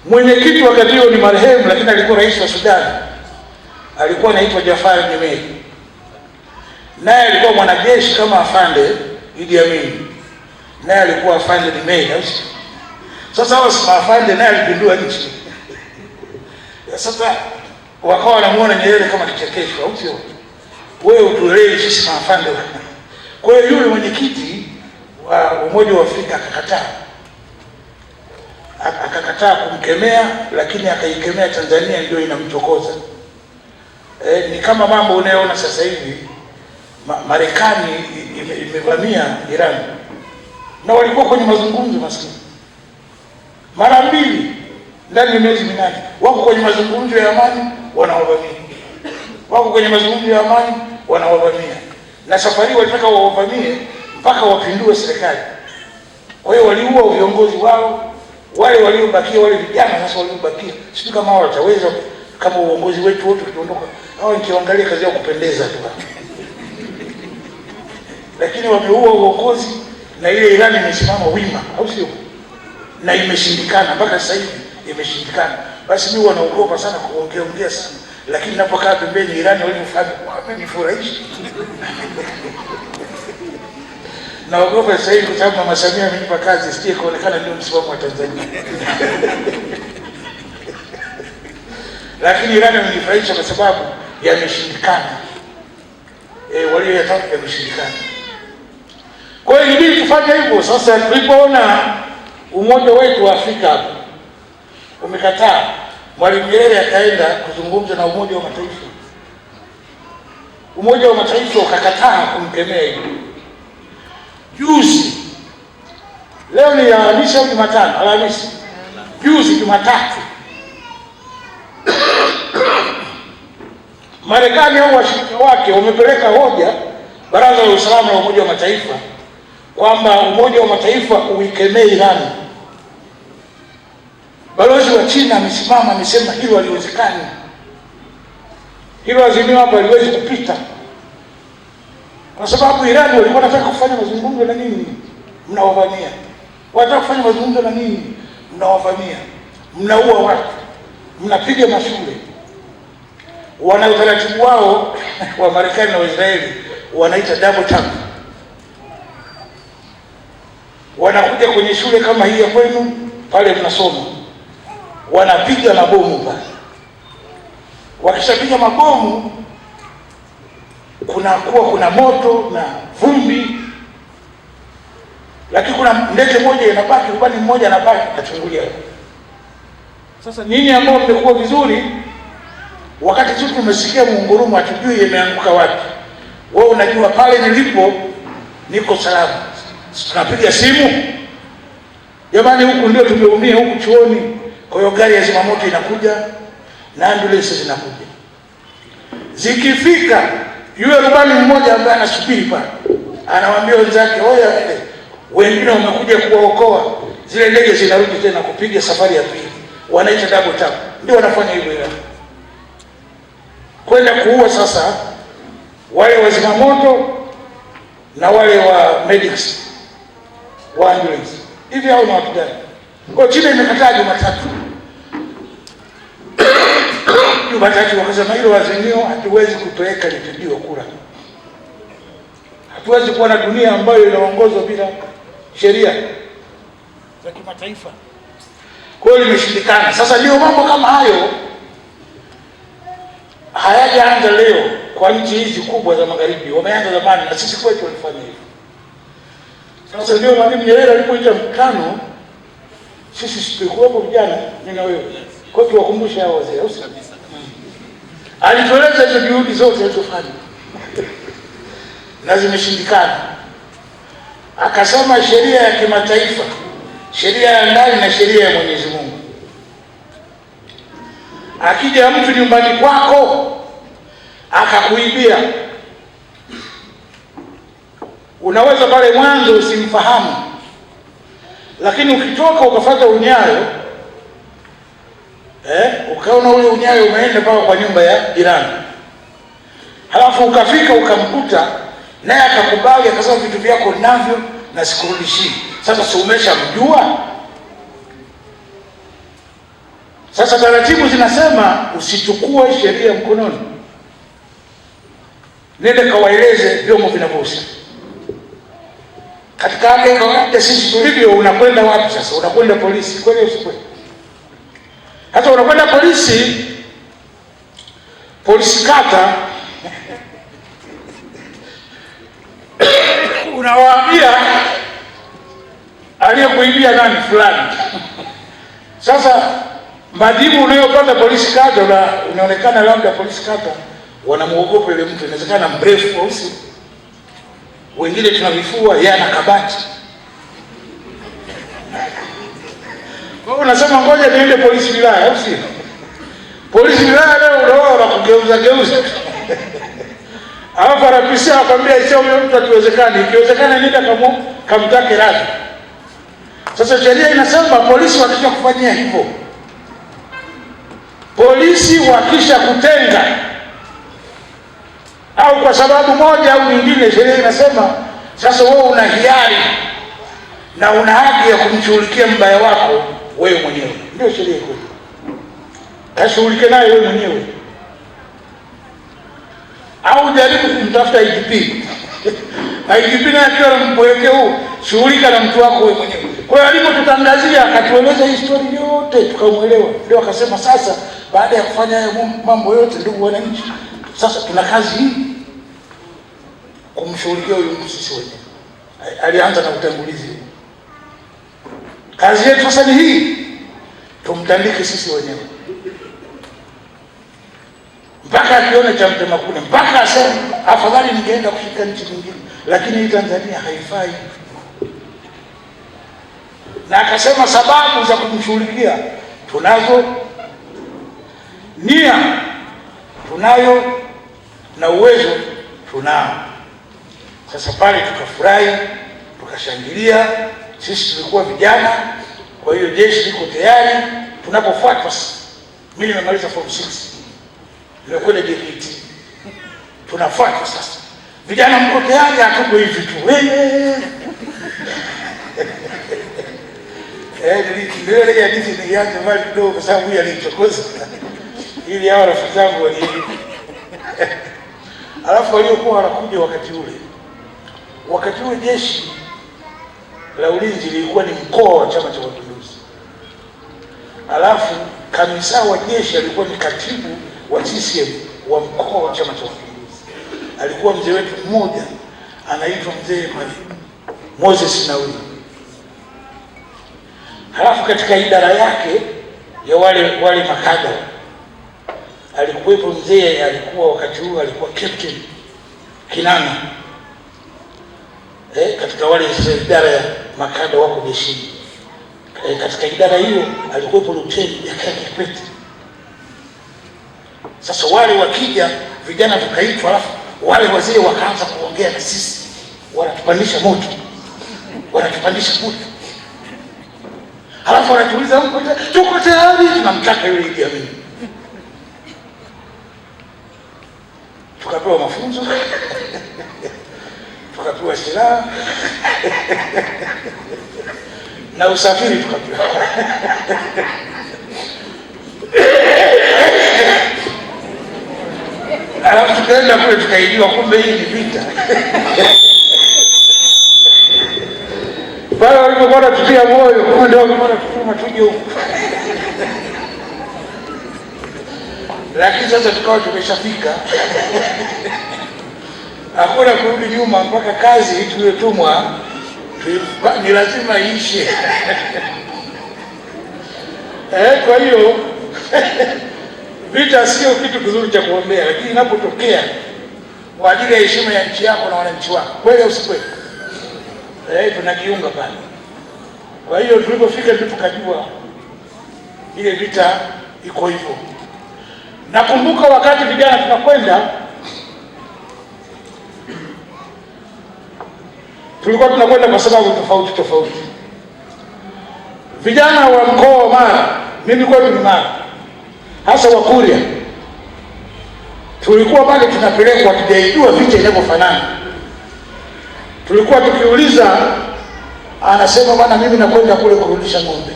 Mwenyekiti wakati huo ni marehemu, lakini alikuwa rais wa Sudan, alikuwa anaitwa Jafar Nimei, naye alikuwa mwanajeshi kama afande Idi Amin, naye alikuwa afande Nimei. Sasa hao si afande, naye alipindua nchi. Sasa wakawa wanamuona Nyerere kama kichekesho, au sio? Wewe utuelewe sisi maafande. Kwa hiyo yule mwenyekiti wa Umoja wa Afrika akakataa kumkemea, lakini akaikemea Tanzania ndio inamchokoza. Ni kama mambo unayoona sasa hivi, Marekani imevamia Iran na walikuwa kwenye mazungumzo maskini mara mbili ndani ya miezi minane. Wako kwenye mazungumzo ya amani, wanawavamia. Wako kwenye mazungumzo ya amani, wanawavamia. Na safari walitaka wawavamie mpaka wapindue serikali. Kwa hiyo waliua viongozi wao, wale waliobakia, wale vijana sasa waliobakia. Sijui kama wao wataweza, kama uongozi wetu wote kuondoka. Hao nikiangalia kazi yao kupendeza tu. Lakini wameua uongozi na ile Iran imesimama wima, au sio? Na imeshindikana mpaka sasa hivi imeshindikana. Basi mimi wanaogopa sana kuongea sana, lakini ninapokaa pembeni Iran waliofanya wamenifurahisha. Naogopa sasa hivi kwa sababu Mama Samia amenipa kazi, sije kuonekana ndio msimamo wa Tanzania. Lakini Iran wamenifurahisha kwa sababu yameshindikana. Walioyataka yameshindikana. Kwa hiyo ilibidi tufanye hivyo. Sasa tulipoona umoja wetu wa Afrika hapa umekataa, Mwalimu Nyerere akaenda kuzungumza na Umoja wa Mataifa. Umoja wa Mataifa ukakataa kumkemea hiyo. Juzi, leo ni Alhamisi au Jumatano? Alhamisi. Juzi Jumatatu, Marekani au washirika wake wamepeleka hoja Baraza la Usalama la Umoja wa Mataifa kwamba Umoja wa Mataifa uikemee Iran. Balozi wa China amesimama amesema hilo haliwezekani. Hilo azimio hapa haliwezi kupita. Kwa sababu Iran walikuwa wanataka kufanya mazungumzo na nini? Mnawavamia. Wanataka kufanya mazungumzo na nini? Mnawavamia. Mnaua watu. Mnapiga mashule. Wana utaratibu wao wa Marekani na Israeli wanaita double tap. Wanakuja kwenye shule kama hii ya kwenu pale mnasoma, wanapiga mabomu pale. Wakishapiga mabomu kuna moto na vumbi, lakini kuna ndege moja inabaki, rubani mmoja anabaki achungulia. Sasa nini ambao mmekuwa vizuri, wakati tu tumesikia muungurumo hatujui imeanguka wapi. Wewe unajua pale nilipo niko salama. Tunapiga simu, jamani huku ndio tumeumia huku chuoni. Kwa hiyo gari ya zimamoto inakuja na ambulance zinakuja. Zikifika, yule rubani mmoja ambaye anasubiri pale anawaambia wenzake, oya wengine wamekuja kuwaokoa. Zile ndege zinarudi tena kupiga safari ya pili. Wanaita double tap. Ndio wanafanya hivyo Iran. Kwenda kuua sasa wale wa zimamoto na wale wa medics wa ambulance. Hivi hao ni watu gani? Kwa China imekataa Jumatatu. Jumatatu wakasema hilo azimio hatuwezi kupeleka litibio kura. Hatuwezi kuwa na dunia ambayo inaongozwa bila sheria za kimataifa. Kwa hiyo limeshindikana. Sasa ndio mambo kama hayo hayajaanza leo kwa nchi hizi kubwa za magharibi. Wameanza zamani na sisi kwetu walifanya hivyo. Sasa ndio Mwalimu Nyerere alipoita mkutano, sisi tulikuwepo vijana, mimi na wewe. Kwa hiyo tuwakumbushe hao wazee, au si kabisa. Alitueleza hizo juhudi zote alizofanya. Na zimeshindikana. Akasema sheria ya kimataifa, sheria ya ndani na sheria ya Mwenyezi Mungu. Akija mtu nyumbani kwako akakuibia, unaweza pale mwanzo usimfahamu, lakini ukitoka ukafuata unyayo, ukaona ule unyayo umeenda mpaka kwa nyumba ya jirani, halafu ukafika ukamkuta naye akakubali, akasema vitu vyako navyo na sikurudishii. Sasa si umeshamjua? Sasa taratibu zinasema usichukue sheria mkononi, nende kawaeleze vyombo vinavyohusika. Katika hali kawaida sisi tulivyo, unakwenda wapi sasa? Unakwenda polisi, kweli usikweli? Hata unakwenda polisi kata unawaambia aliyekuibia nani fulani. Sasa majibu unayopata polisi kata, unaonekana labda polisi kata wanamuogopa yule mtu, inawezekana mrefu au si. Wengine tunavifua yeye ana kabati. Kwa hiyo unasema ngoja niende polisi wilaya au si. Polisi wilaya leo unaona kugeuza. Alafu anapisha akwambia sio huyo mtu atuwezekani, ikiwezekana nenda kamtake radhi. Sasa sheria inasema polisi wakisha kufanyia hivyo, polisi wakisha kutenga au kwa sababu moja au nyingine, sheria inasema sasa wewe una hiari na una haki ya kumshughulikia mbaya wako wewe mwenyewe. Ndio sheria iko. Kashughulike naye wewe mwenyewe. Au jaribu kumtafuta IGP. IGP naye akiwa anampelekea huu, shughulika na mtu wako wewe mwenyewe. Kwa hiyo alipotutangazia akatueleza historia yote tukamuelewa. Ndio akasema sasa baada ya kufanya mambo yote, ndugu wananchi, sasa tuna kazi hii kumshughulikia huyu mtu sisi wenyewe. Alianza na utangulizi. Kazi yetu sasa ni hii, tumtandike sisi wenyewe. Mpaka akione cha mtema kule, mpaka aseme afadhali ningeenda kushika nchi nyingine, lakini hii Tanzania haifai. Na akasema sababu za kumshughulikia tunazo, nia tunayo, na uwezo tunao. Sasa pale tukafurahi, tukashangilia. Sisi tulikuwa vijana, kwa hiyo jeshi liko tayari. Tunapofuata, mimi nimemaliza form 6, nimekwenda JKT, tunafuata sasa. Vijana mko tayari? Hatuko hivi tu ndio ile hadithi nilianza mbali kidogo, kwa sababu yeye alinichokoza ili hao rafiki zangu wali alafu waliokuwa wanakuja wakati ule jeshi la ulinzi lilikuwa ni mkoa wa Chama cha Mapinduzi. Alafu kamisa wa jeshi alikuwa ni katibu wa CCM wa mkoa wa Chama cha Mapinduzi. Alikuwa mzee wetu mmoja anaitwa mzee Moses Nauli. Halafu katika idara yake ya wale makada alikuwepo mzee, alikuwa wakati huo alikuwa Captain Kinana. Katika wale idara ya makada wako jeshini. Katika idara hiyo alikuwepo Luteni Jakaya Kikwete. Sasa wale wakija vijana tukaitwa, alafu wale wazee wakaanza kuongea na sisi, wanatupandisha moto. Halafu wanatuuliza tuko tayari, tunamtaka yule Idi Amin. Tukapewa mafunzo, tukapewa silaha na usafiri tukapewa. Alafu tukaenda kule tukaidiwa, kumbe hii ni vita. Pale walipokuwa wanatutia moyo, kumbe ndio walikuwa wanatutuma tuje huko. Lakini sasa tukawa tumeshafika. Hakuna kurudi nyuma, mpaka kazi tuliyotumwa ni lazima iishe. Kwa hiyo vita sio kitu kizuri cha kuombea, lakini inapotokea kwa ajili ya heshima ya nchi yako na wananchi wako, kweli usikweli, tunajiunga pale. Kwa hiyo tulipofika ndipo tukajua ile vita iko hivyo. Nakumbuka wakati vijana tunakwenda, tulikuwa tunakwenda kwa sababu tofauti. Vijana wa mkoa wa Mara, mimi kwetu ni Mara, hasa Wakuria, tulikuwa pale tunapelekwa, tujaijua vita inavyofanana. Tulikuwa tukiuliza, anasema bwana mimi nakwenda kule kurudisha ng'ombe.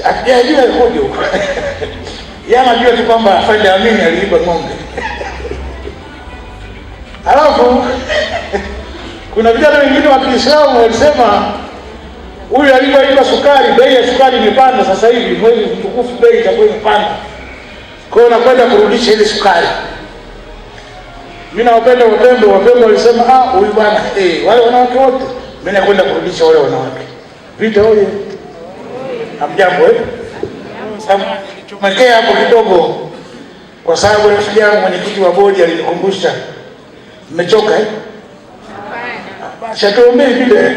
Hatujajua ikoje huko. Yeye anajua tu kwamba afande Amini aliiba ng'ombe. Alafu kuna vijana wengine wa Kiislamu walisema huyu alipoiba sukari, bei ya sukari imepanda sasa hivi, mwezi mtukufu bei itakuwa imepanda. Kwa hiyo nakwenda kurudisha ile sukari. Mimi nawapenda Wapembe, Wapembe walisema huyu bwana wale wanawake wote, mimi nakwenda kurudisha wale wanawake. Vita hoye. Hamjambo Tumekea hapo kidogo kwa sababu rafiki yangu mwenyekiti wa bodi alinikumbusha. Mmechoka Basi tuombee vile